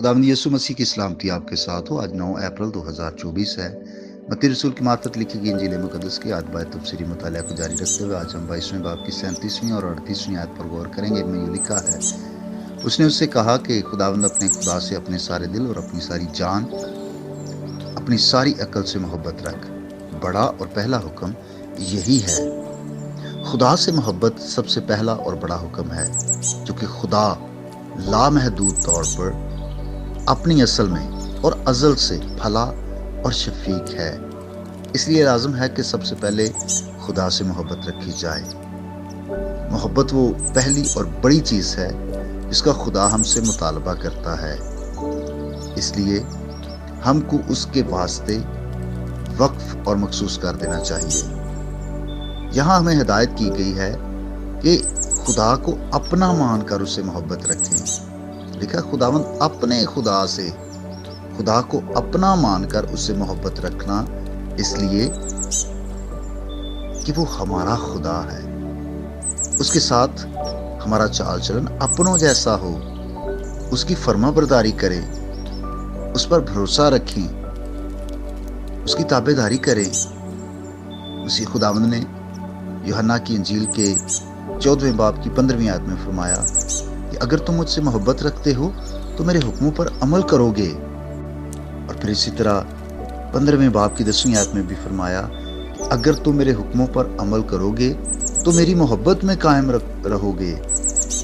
खुदावंद यीशु मसीह की सलामती आपके साथ हो। आज 9 अप्रैल 2024 है। मत्ती रसूल की मार्फत लिखी गई इंजील मुकद्दस की आध बाय तफसीरी मुतालिया को जारी रखते हुए आज हम 22वें बाब की 37वीं और 38वीं आयत पर गौर करेंगे। इनमें यूं लिखा है, उसने उससे कहा कि खुदावंद अपने खुदा से अपने सारे दिल और अपनी सारी जान, अपनी सारी अकल से मोहब्बत रख। बड़ा और पहला हुक्म यही है। खुदा से मोहब्बत सबसे पहला और बड़ा हुक्म है, क्योंकि खुदा लामहदूद तौर पर अपनी असल में और अज़ल से भला और शफीक है। इसलिए लाज़म है कि सबसे पहले खुदा से मोहब्बत रखी जाए। मोहब्बत वो पहली और बड़ी चीज़ है जिसका खुदा हमसे मुतालबा करता है। इसलिए हमको उसके वास्ते वक्फ और मखसूस कर देना चाहिए। यहाँ हमें हिदायत की गई है कि खुदा को अपना मानकर उससे मोहब्बत रखें। लिखा, खुदावंद अपने खुदा से, खुदा को अपना मानकर उससे मोहब्बत रखना, इसलिए कि वो हमारा खुदा है। उसके साथ हमारा चाल चलन अपनों जैसा हो, उसकी फर्माबरदारी करें, उस पर भरोसा रखें, उसकी ताबेदारी करें। उसी खुदावंद ने यूहन्ना की इंजील के 14वें बाब की 15वीं आयत में फरमाया कि अगर तुम मुझसे मोहब्बत रखते हो तो मेरे हुक्मों पर अमल करोगे। और फिर इसी तरह 15वें बाब की 10वीं आयत में भी फरमाया कि अगर तुम मेरे हुक्मों पर अमल करोगे तो मेरी मोहब्बत में कायम रहोगे,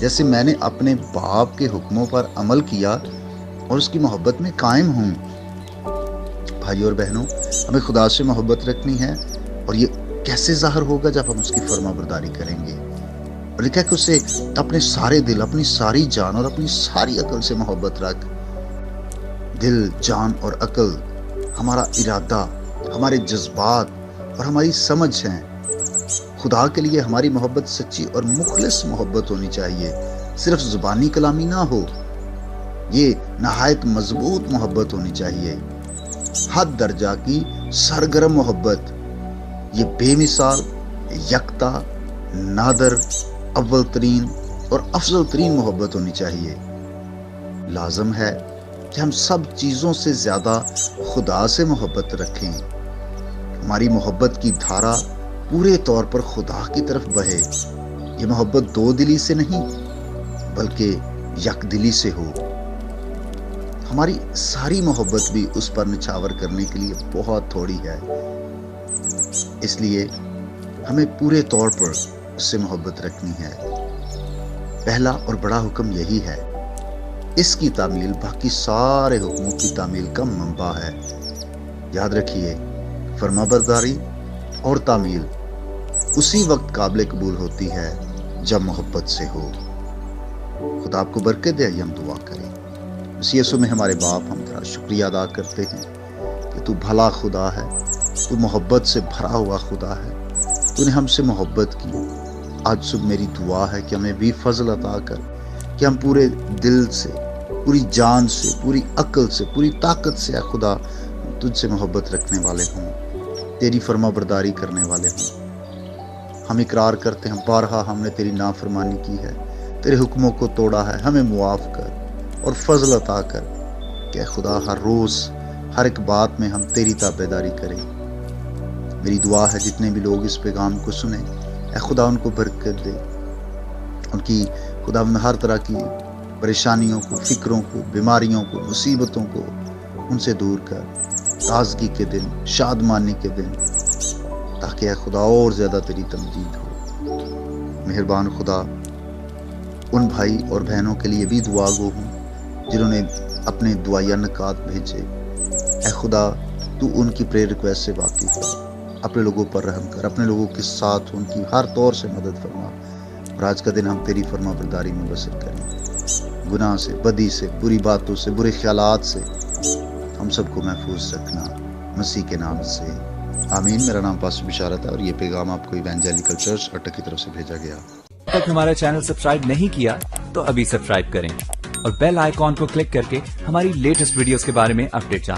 जैसे मैंने अपने बाप के हुक्मों पर अमल किया और उसकी मोहब्बत में कायम हूँ। भाई और बहनों, हमें खुदा से मोहब्बत रखनी है, और ये कैसे ज़ाहिर होगा? जब हम उसकी फर्माबरदारी करेंगे। और लिखा कि उसे अपने सारे दिल, अपनी सारी जान और अपनी सारी अकल से मोहब्बत रख। दिल, जान और अकल हमारा इरादा, हमारे जज्बात और हमारी समझ हैं। खुदा के लिए हमारी मोहब्बत सच्ची और मुखलिस मोहब्बत होनी चाहिए, सिर्फ जुबानी कलामी ना हो। ये नहायत मजबूत मोहब्बत होनी चाहिए, हद दर्जा की सरगर्म मोहब्बत। ये बेमिसाल, यकता, नादर, अव्वल तरीन और अफजल तरीन मोहब्बत होनी चाहिए। लाजम है कि हम सब चीज़ों से ज़्यादा खुदा से मोहब्बत रखें। हमारी मोहब्बत की धारा पूरे तौर पर खुदा की तरफ बहे। ये मोहब्बत दो दिली से नहीं बल्कि यकदिली से हो। हमारी सारी मोहब्बत भी उस पर निछावर करने के लिए बहुत थोड़ी है। इसलिए हमें पूरे तौर पर उससे मोहब्बत रखनी है। पहला और बड़ा हुक्म यही है। इसकी तामील बाकी सारे हुक्मों की तामील का मंबा है। याद रखिए, फरमाबरदारी और तामील उसी वक्त काबिल कबूल होती है जब मोहब्बत से हो। खुदा आपको बरकत दे। हम दुआ करें। इस यीशु में हमारे बाप, हम तेरा शुक्रिया अदा करते हैं कि तू भला खुदा है, तू मोहब्बत से भरा हुआ खुदा है। तूने हमसे मोहब्बत की। आज सुबह मेरी दुआ है कि हमें भी फजल अता कर कि हम पूरे दिल से, पूरी जान से, पूरी अकल से, पूरी ताकत से खुदा तुझसे मोहब्बत रखने वाले हों, तेरी फर्माबरदारी करने वाले हों। हम इकरार करते हैं बारहा हमने तेरी नाफरमानी की है, तेरे हुक्मों को तोड़ा है। हमें मुआफ़ कर और फजल अता कर कि खुदा हर रोज़ हर एक बात में हम तेरी ताबेदारी करें। मेरी दुआ है जितने भी लोग इस पैगाम को सुने, ऐ खुदा उनको बरकत दे। उनकी खुदा हर तरह की परेशानियों को, फिक्रों को, बीमारियों को, मुसीबतों को उनसे दूर कर। ताजगी के दिन, शादमानी के दिन, ताकि ऐ खुदा और ज़्यादा तेरी तमजीद हो। मेहरबान खुदा, उन भाई और बहनों के लिए भी दुआ गो हूँ जिन्होंने अपने दुआया नकात भेजे। ऐ खुदा, तू उनकी प्रेयर रिक्वेस्ट से वाकिफ है। अपने लोगों पर रहम कर, अपने लोगों के साथ उनकी हर तौर से मदद फरमा। और आज का दिन हम तेरी फर्माबरदारी में बसर करें। गुनाह से, बदी से, बुरी बातों से, बुरे ख्यालात से हम सबको महफूज रखना, मसीह के नाम से आमीन। मेरा नाम पास्टर बिशारत है और ये पैगाम आपको इवेंजेलिकल चर्च अटक की तरफ से भेजा गया। अब तक हमारा चैनल सब्सक्राइब नहीं किया तो अभी सब्सक्राइब करें और बेल आइकॉन को क्लिक करके हमारी लेटेस्ट वीडियोस के बारे में अपडेट जानें।